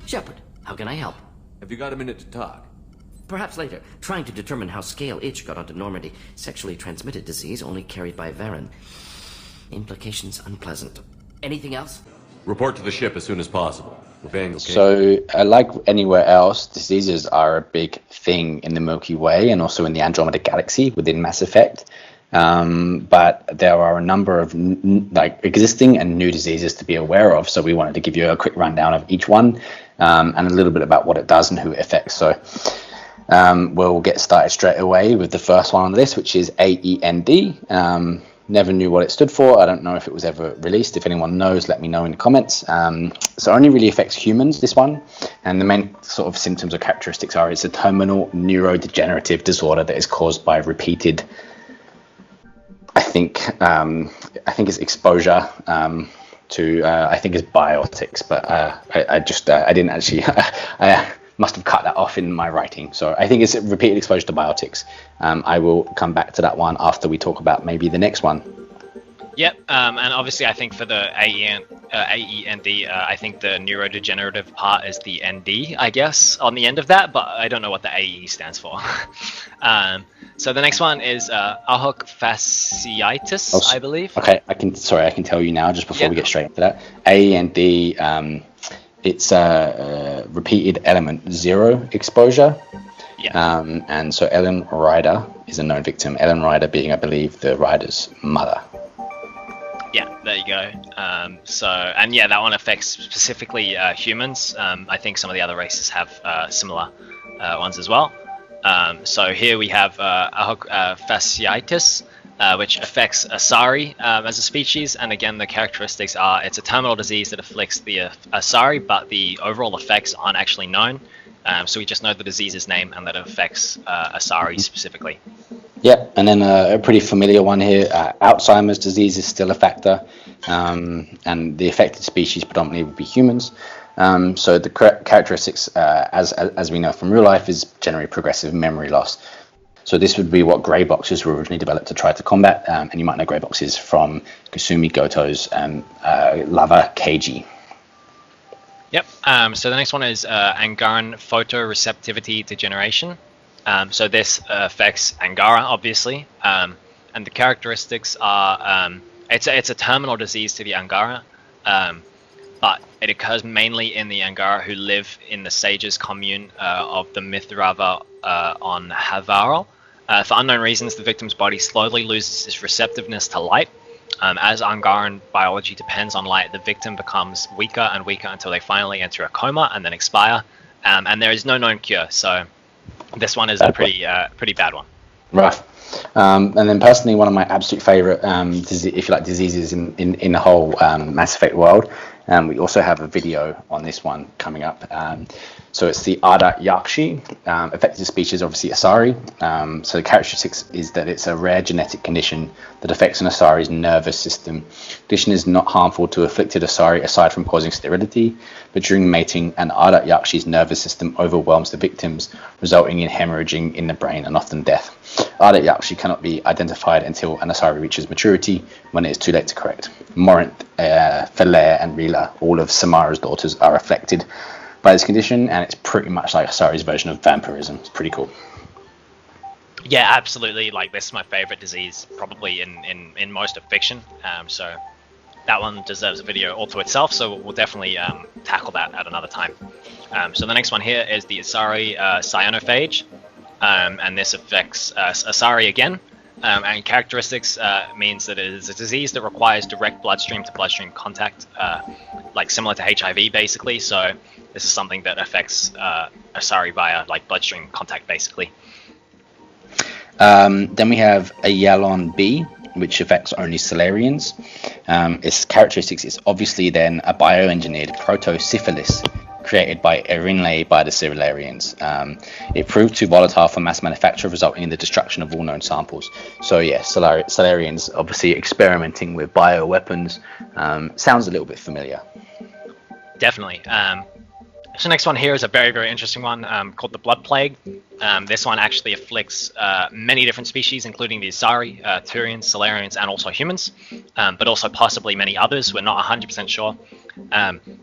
Shepard, how can I help? Have you got a minute to talk? Perhaps later. Trying to determine how Scale Itch got onto Normandy. Sexually transmitted disease only carried by Varen. Implications unpleasant. Anything else? Report to the ship as soon as possible. We're paying okay. So, like anywhere else, diseases are a big thing in the Milky Way and also in the Andromeda Galaxy within Mass Effect. But there are a number of existing and new diseases to be aware of. So we wanted to give you a quick rundown of each one and a little bit about what it does and who it affects. So we'll get started straight away with the first one on the list, which is AEND. Never knew what it stood for. I don't know if it was ever released. If anyone knows, let me know in the comments. So it only really affects humans, this one. And the main sort of symptoms or characteristics are it's a terminal neurodegenerative disorder that is caused by repeated, I think it's exposure to, I think it's biotics, but I didn't actually, I must have cut that off in my writing. So I think it's repeated exposure to biotics. I will come back to that one after we talk about maybe the next one. Yep, and obviously I think for the AEND, I think the neurodegenerative part is the ND, I guess, on the end of that, but I don't know what the AE stands for. So the next one is Ahok Fasciitis, I believe. Okay, I can tell you now just before we get straight into that. AEND, it's repeated element 0 exposure. Yeah. And so Ellen Ryder is a known victim. Ellen Ryder being, I believe, the Ryder's mother. Yeah, there you go. That one affects specifically humans. I think some of the other races have similar ones as well. So here we have Fasciitis, which affects Asari as a species, and again the characteristics are it's a terminal disease that afflicts the Asari, but the overall effects aren't actually known. So we just know the disease's name and that it affects Asari specifically. Yeah, and then a pretty familiar one here, Alzheimer's disease is still a factor, and the affected species predominantly would be humans. So the characteristics, as we know from real life, is generally progressive memory loss. So this would be what grey boxes were originally developed to try to combat, and you might know grey boxes from Kasumi Goto's Lava Keiji. Yep, so the next one is Angaran photoreceptivity degeneration. So this affects Angara, obviously, and the characteristics are it's a terminal disease to the Angara, but it occurs mainly in the Angara who live in the Sages commune of the Mithrava on Havaral. For unknown reasons, the victim's body slowly loses its receptiveness to light. As Angaran biology depends on light, the victim becomes weaker and weaker until they finally enter a coma and then expire. And there is no known cure, so this one is a pretty bad one. Rough. And then personally, one of my absolute favourite, if you like, diseases in the whole Mass Effect world. We also have a video on this one coming up. So it's the Arda Yakshi. Affected species, obviously Asari. So the characteristics is that it's a rare genetic condition that affects an Asari's nervous system. The condition is not harmful to afflicted Asari aside from causing sterility, but during mating, an Arda Yakshi's nervous system overwhelms the victims, resulting in hemorrhaging in the brain and often death. Arda Yakshi cannot be identified until an Asari reaches maturity, when it is too late to correct. Morant, Falaire, and Rila, all of Samara's daughters, are affected by this condition, and it's pretty much like Asari's version of vampirism. It's pretty cool. Yeah, absolutely. Like, this is my favorite disease, probably in most of fiction. So that one deserves a video all to itself. So we'll definitely tackle that at another time. So the next one here is the Asari Cyanophage, and this affects Asari again. And characteristics means that it is a disease that requires direct bloodstream to bloodstream contact, like similar to HIV, basically. So this is something that affects Asari via like bloodstream contact, basically. Then we have a Yalon B, which affects only Solarians. Its characteristics is obviously then a bioengineered proto-syphilis created by Erinle by the Solarians. It proved too volatile for mass manufacture, resulting in the destruction of all known samples. So yeah, Solarians obviously experimenting with bioweapons. Sounds a little bit familiar. Definitely. So next one here is a very, very interesting one called the Blood Plague. This one actually afflicts many different species, including the Asari, Turians, Solarians, and also humans, but also possibly many others. We're not 100% sure.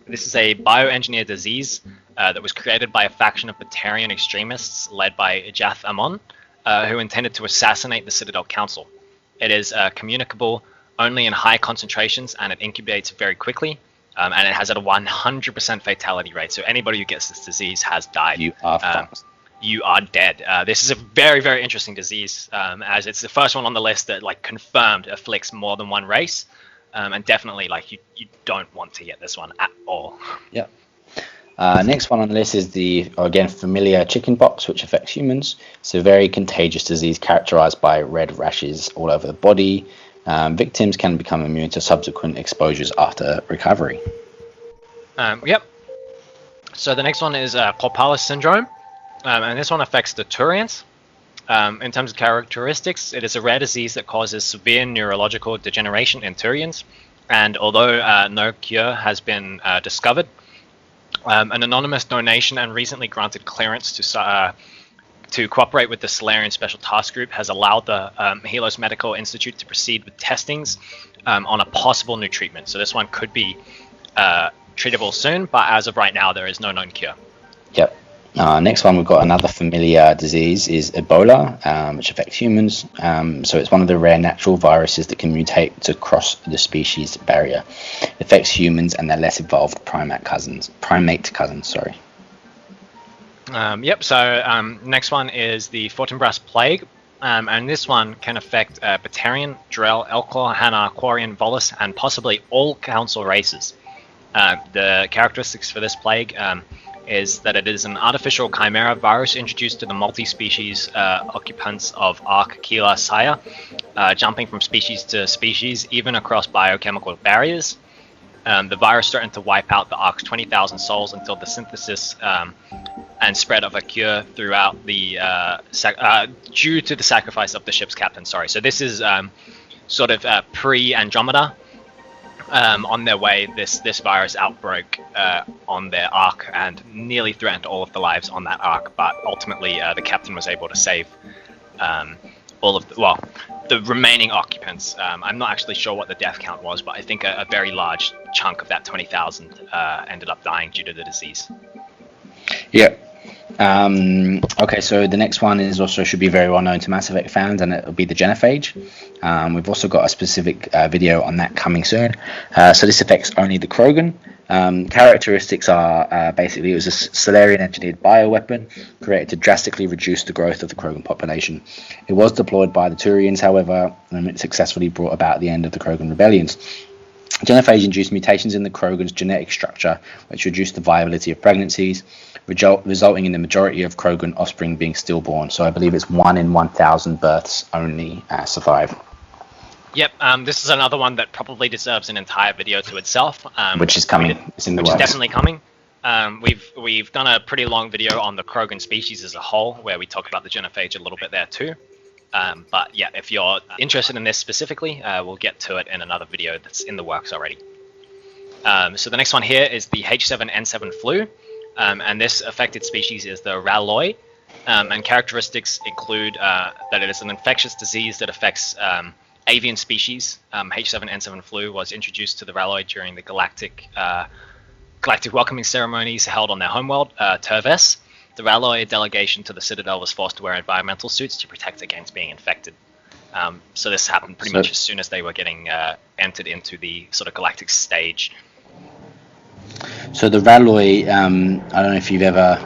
This is a bioengineered disease that was created by a faction of bacterian extremists led by Jath Amon, who intended to assassinate the Citadel Council. It is communicable only in high concentrations, and it incubates very quickly, and it has a 100% fatality rate. So anybody who gets this disease has died. You are fucked. You are dead. This is a very, very interesting disease, as it's the first one on the list that like confirmed afflicts more than one race, and definitely like you don't want to get this one at all. Yep. Next one on the list is the, again, familiar chickenpox, which affects humans. It's a very contagious disease characterized by red rashes all over the body. Victims can become immune to subsequent exposures after recovery. Yep. So the next one is Corpus Syndrome, and this one affects the Turians. In terms of characteristics, it is a rare disease that causes severe neurological degeneration in Turians, and although no cure has been discovered, an anonymous donation and recently granted clearance to cooperate with the Solarian Special Task Group has allowed the Helos Medical Institute to proceed with testings on a possible new treatment. So this one could be treatable soon, but as of right now, there is no known cure. Yep. Next one, we've got another familiar disease is Ebola, which affects humans. So it's one of the rare natural viruses that can mutate to cross the species barrier. It affects humans and their less evolved primate cousins. Sorry. Yep. So next one is the Fortinbras Plague, and this one can affect Batarian, Drell, Elcor, Hanar, Quarian, Volus, and possibly all council races. The characteristics for this plague is that it is an artificial chimera virus introduced to the multi-species occupants of Ark Keela Saya, jumping from species to species, even across biochemical barriers. The virus threatened to wipe out the Ark's 20,000 souls until the synthesis and spread of a cure throughout the due to the sacrifice of the ship's captain. Sorry, so this is sort of pre-Andromeda. On their way, this virus outbroke on their Ark and nearly threatened all of the lives on that Ark, but ultimately the captain was able to save all of the remaining occupants. I'm not actually sure what the death count was, but I think a very large chunk of that 20,000 ended up dying due to the disease. Yeah. Okay, so the next one is also should be very well known to Mass Effect fans, and it'll be the Genophage. We've also got a specific video on that coming soon. So this affects only the Krogan. Characteristics are basically it was a Solarian engineered bioweapon created to drastically reduce the growth of the Krogan population. It was deployed by the Turians, however, and it successfully brought about the end of the Krogan rebellions. Genophage induced mutations in the Krogan's genetic structure, which reduced the viability of pregnancies, resulting in the majority of Krogan offspring being stillborn. So I believe it's 1 in 1,000 births only survive. Yep, this is another one that probably deserves an entire video to itself. Which is coming. It's in the works. Which is definitely coming. We've done a pretty long video on the Krogan species as a whole, where we talk about the Genophage a little bit there too. But yeah, if you're interested in this specifically, we'll get to it in another video that's in the works already. So the next one here is the H7N7 flu, and this affected species is the Raloy, and characteristics include that it is an infectious disease that affects avian species. H7N7 flu was introduced to the Raloy during the galactic welcoming ceremonies held on their homeworld, Terves. The Raloy delegation to the Citadel was forced to wear environmental suits to protect against being infected. So this happened pretty much as soon as they were getting entered into the sort of galactic stage. So the Raloy, I don't know if you've ever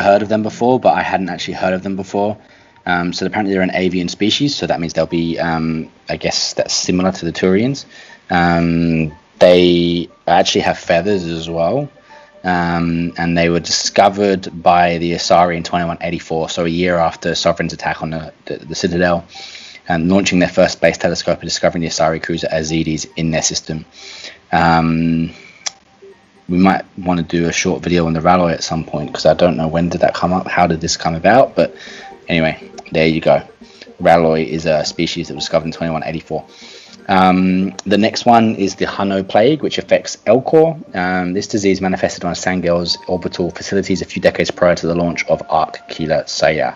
heard of them before, but I hadn't actually heard of them before. So apparently they're an avian species, so that means they'll be, I guess that's similar to the Turians. They actually have feathers as well. And they were discovered by the Asari in 2184, so a year after Sovereign's attack on the Citadel, and launching their first space telescope and discovering the Asari cruiser Azidis in their system. We might want to do a short video on the Raloy at some point, because I don't know when did that come up, how did this come about, but anyway, there you go. Raloy is a species that was discovered in 2184. The next one is the Raloy Plague, which affects Elcor. This disease manifested on Sangel's orbital facilities a few decades prior to the launch of Ark Keela Saya.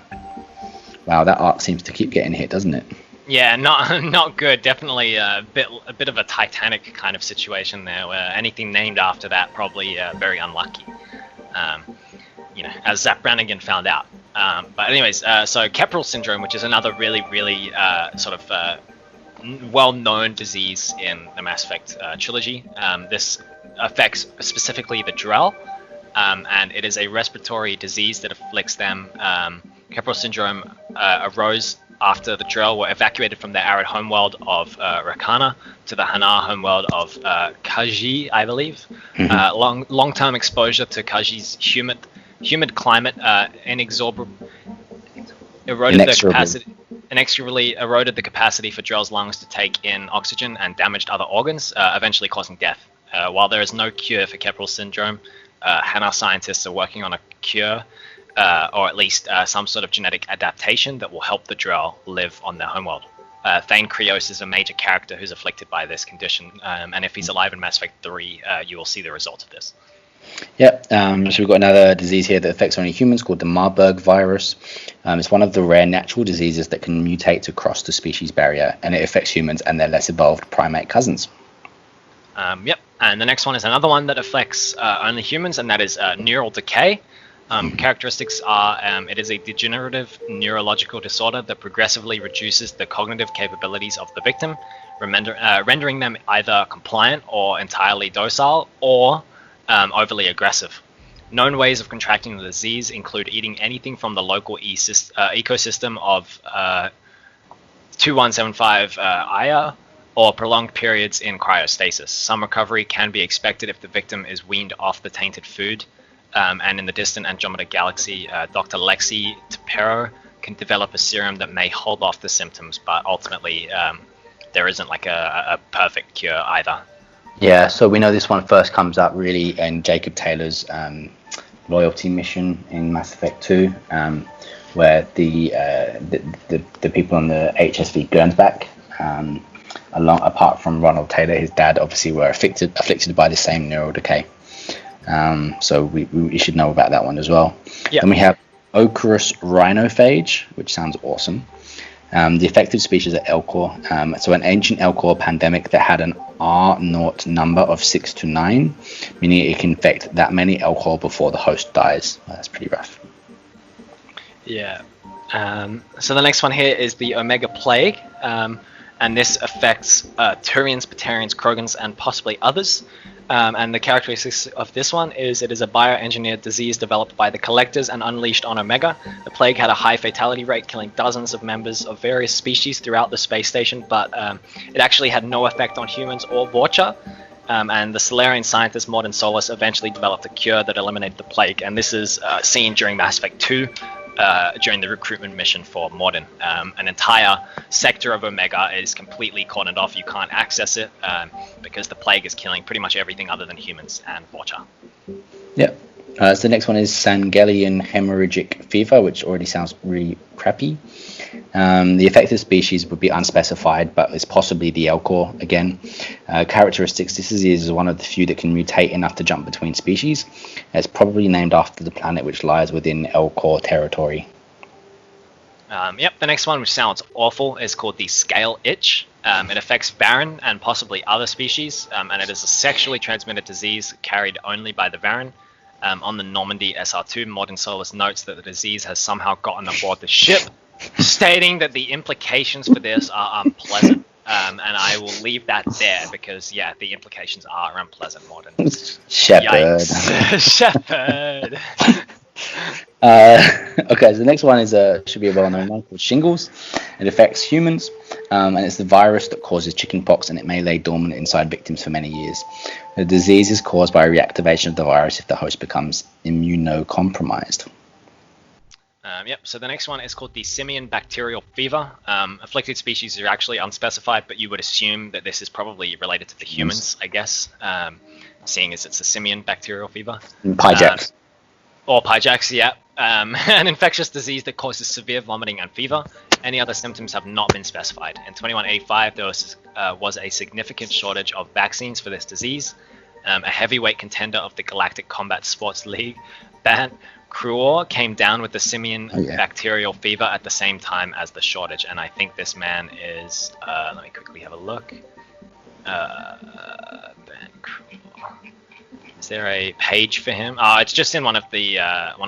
Wow, that Ark seems to keep getting hit, doesn't it? Yeah, not not good. Definitely a bit of a Titanic kind of situation there, where anything named after that probably very unlucky. Um, as Zap Brannigan found out. But anyways, so Corpus Syndrome, which is another really sort of well-known disease in the Mass Effect trilogy. This affects specifically the Drell, and it is a respiratory disease that afflicts them. Corpus Syndrome arose after the Drell were evacuated from the arid homeworld of Rakana to the Hanar homeworld of Kaji, I believe. Long-term exposure to Kaji's humid climate inexorably eroded the capacity for Drell's lungs to take in oxygen and damaged other organs, eventually causing death. While there is no cure for Corpus Syndrome, Hanar scientists are working on a cure, or at least some sort of genetic adaptation that will help the Drell live on their homeworld. Thane Krios is a major character who's afflicted by this condition, and if he's alive in Mass Effect 3, you will see the result of this. Yep. So we've got another disease here that affects only humans called the Marburg virus. It's one of the rare natural diseases that can mutate to cross the species barrier, and it affects humans and their less evolved primate cousins. Yep. And the next one is another one that affects only humans, and that is neural decay. Characteristics are it is a degenerative neurological disorder that progressively reduces the cognitive capabilities of the victim, rendering them either compliant or entirely docile, or overly aggressive. Known ways of contracting the disease include eating anything from the local ecosystem of 2175 Aya, or prolonged periods in cryostasis. Some recovery can be expected if the victim is weaned off the tainted food, and in the distant Andromeda galaxy, Dr. Lexi Tapero can develop a serum that may hold off the symptoms, but ultimately there isn't like a perfect cure either. Yeah, so we know this one first comes up really in Jacob Taylor's loyalty mission in Mass Effect 2, where the people on the HSV Gernsback, apart from Ronald Taylor, his dad, obviously were afflicted by the same neural decay. So we should know about that one as well. Yep. Then we have Ocarus rhinophage, which sounds awesome. The affected species are Elcor. So an ancient Elcor pandemic that had an R0 number of 6 to 9, meaning it can infect that many Elcor before the host dies. Well, that's pretty rough. Yeah. So the next one here is the Omega Plague, and this affects Turians, Batarians, Krogans, and possibly others. And the characteristics of this one is it is a bioengineered disease developed by the Collectors and unleashed on Omega. The plague had a high fatality rate, killing dozens of members of various species throughout the space station, but it actually had no effect on humans or Vorcha. And the Solarian scientist Mordin Solus eventually developed a cure that eliminated the plague, and this is seen during Mass Effect 2. During the recruitment mission for Mordin. An entire sector of Omega is completely cordoned off. You can't access it because the plague is killing pretty much everything other than humans and Vorcha. Yep. So the next one is Sangelian hemorrhagic fever, which already sounds really crappy. The affected species would be unspecified, but it's possibly the Elcor again. Characteristics: this disease is one of the few that can mutate enough to jump between species. It's probably named after the planet which lies within Elcor territory. Yep, the next one, which sounds awful, is called the Scale Itch. It affects Varan and possibly other species, and it is a sexually transmitted disease carried only by the Varan. On the Normandy SR2, Mordin Solus notes that the disease has somehow gotten aboard the ship, stating that the implications for this are unpleasant. And I will leave that there because, yeah, the implications are unpleasant, Mordin. Shepherd. Shepherd. Okay, so the next one is should be a well-known one called shingles. It affects humans, and it's the virus that causes chickenpox, and it may lay dormant inside victims for many years. The disease is caused by reactivation of the virus if the host becomes immunocompromised. Yep, so the next one is called the Simian bacterial fever. Afflicted species are actually unspecified, but you would assume that this is probably related to the humans, I guess, seeing as it's a Simian bacterial fever. Pyjax. Or Pyjax, yeah. An infectious disease that causes severe vomiting and fever. Any other symptoms have not been specified. In 2185, there was a significant shortage of vaccines for this disease. a heavyweight contender of the Galactic Combat Sports League, Bat Cruor came down with the Simian bacterial fever at the same time as the shortage, and I think this man is. Let me quickly have a look. Bat Cruor. Is there a page for him? Oh, it's just in one of the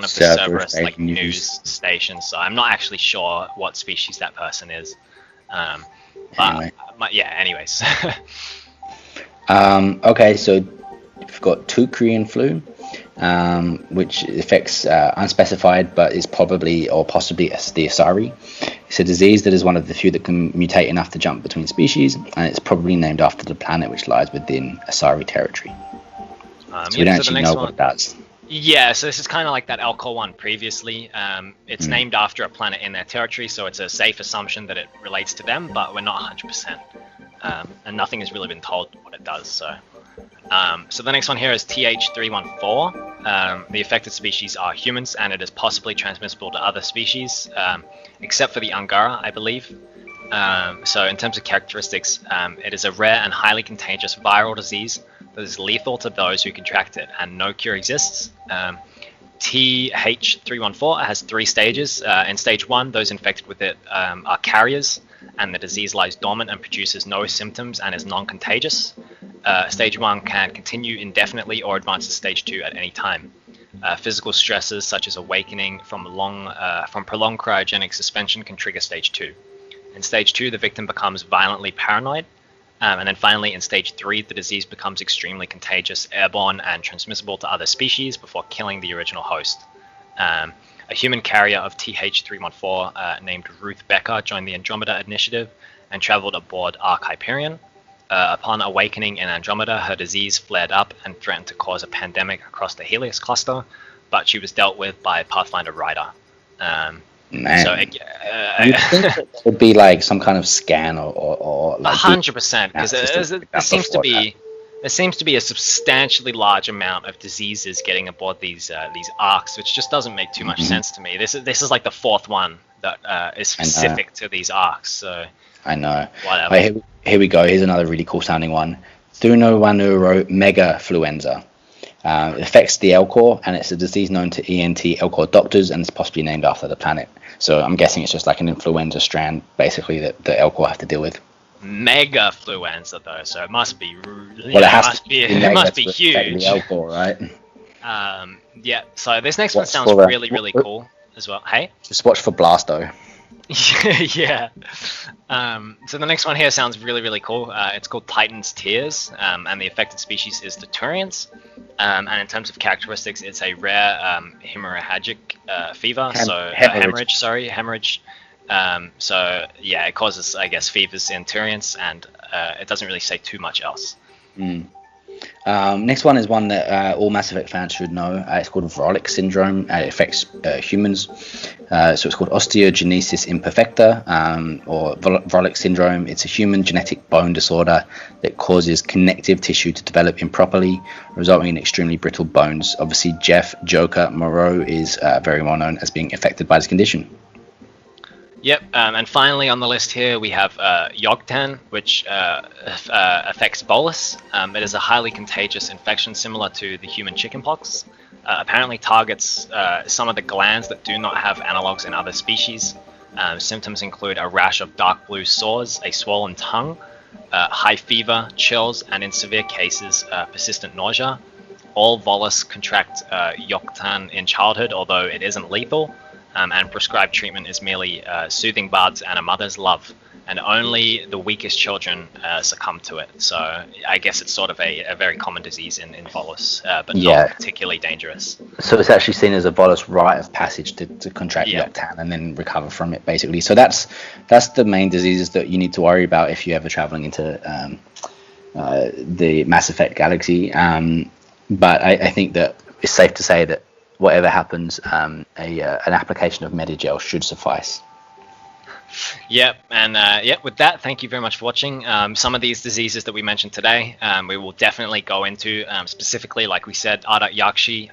Cerberus like news stations. So I'm not actually sure what species that person is. Yeah. Anyways. Okay, so we've got 2 Korean flu, which affects unspecified, but is probably or possibly the Asari. It's a disease that is one of the few that can mutate enough to jump between species, and it's probably named after the planet which lies within Asari territory. So we don't actually know what it does. Yeah, so this is kind of like that Alcor one previously. It's named after a planet in their territory, so it's a safe assumption that it relates to them, but we're not 100%. And nothing has really been told what it does. So the next one here is TH314. The affected species are humans, and it is possibly transmissible to other species, except for the Angara, I believe. So in terms of characteristics, it is a rare and highly contagious viral disease that is lethal to those who contract it, and no cure exists. TH314 has 3 stages. In stage 1, those infected with it are carriers, and the disease lies dormant and produces no symptoms and is non-contagious. Stage 1 can continue indefinitely or advance to stage 2 at any time. Physical stresses such as awakening from prolonged cryogenic suspension can trigger stage 2. In stage 2, the victim becomes violently paranoid. And then finally, in stage 3, the disease becomes extremely contagious, airborne, and transmissible to other species before killing the original host. A human carrier of TH314 named Ruth Becker joined the Andromeda Initiative and traveled aboard Ark Hyperion. Upon awakening in Andromeda, her disease flared up and threatened to cause a pandemic across the Helios cluster, but she was dealt with by Pathfinder Ryder. Man. So you think it would be like some kind of scan or like 100%, because there seems to be a substantially large amount of diseases getting aboard these arcs, which just doesn't make too much sense to me. This is like the 4th one that is specific to these arcs. So I know. Whatever. Wait, here we go. Here's another really cool sounding one. Thunowanuro megafluenza. It affects the Elcor, and it's a disease known to ENT Elcor doctors, and it's possibly named after the planet. So I'm guessing it's just like an influenza strand, basically, that the Elcor have to deal with. Megafluenza, though, so it must be. Well, it must be huge. The Elcor, right? Yeah. So this next one sounds really cool as well. Hey. Just watch for Blasto. Yeah. So the next one here sounds really cool. It's called Titan's Tears, and the affected species is the Turians. And in terms of characteristics, it's a rare hemorrhagic fever. Hemorrhage. So yeah, it causes, I guess, fevers in Turians, and it doesn't really say too much else. Next one is one that all Mass Effect fans should know. It's called Raloy Syndrome. It affects humans. So it's called osteogenesis imperfecta, or Raloy Syndrome. It's a human genetic bone disorder that causes connective tissue to develop improperly, resulting in extremely brittle bones. Obviously, Jeff Joker Moreau is very well known as being affected by this condition. Yep, and finally on the list here we have Yogtan, which affects bolus. It is a highly contagious infection similar to the human chickenpox. Apparently targets some of the glands that do not have analogues in other species. Symptoms include a rash of dark blue sores, a swollen tongue, high fever, chills, and in severe cases, persistent nausea. All volus contract Yogtan in childhood, although it isn't lethal. And prescribed treatment is merely soothing baths and a mother's love, and only the weakest children succumb to it. So I guess it's sort of a very common disease in volus, but not particularly dangerous. So it's actually seen as a volus rite of passage to contract Yogtan and then recover from it, basically. So that's the main diseases that you need to worry about if you're ever traveling into the Mass Effect galaxy. But I think that it's safe to say that whatever happens, an application of Medigel should suffice. Yep, and with that, thank you very much for watching. Some of these diseases that we mentioned today, we will definitely go into, specifically, like we said, Ardat Yakshi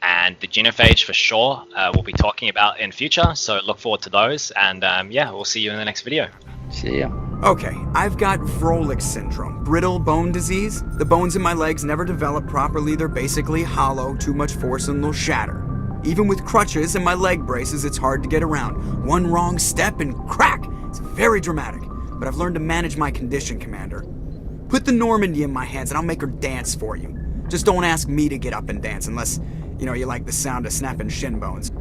and the Genophage for sure, we'll be talking about in future, so look forward to those, and we'll see you in the next video. See ya. Okay, I've got Raloy Syndrome, brittle bone disease. The bones in my legs never develop properly, they're basically hollow, too much force and they'll shatter. Even with crutches and my leg braces, it's hard to get around. One wrong step and crack! It's very dramatic, but I've learned to manage my condition, Commander. Put the Normandy in my hands and I'll make her dance for you. Just don't ask me to get up and dance unless, you like the sound of snapping shin bones.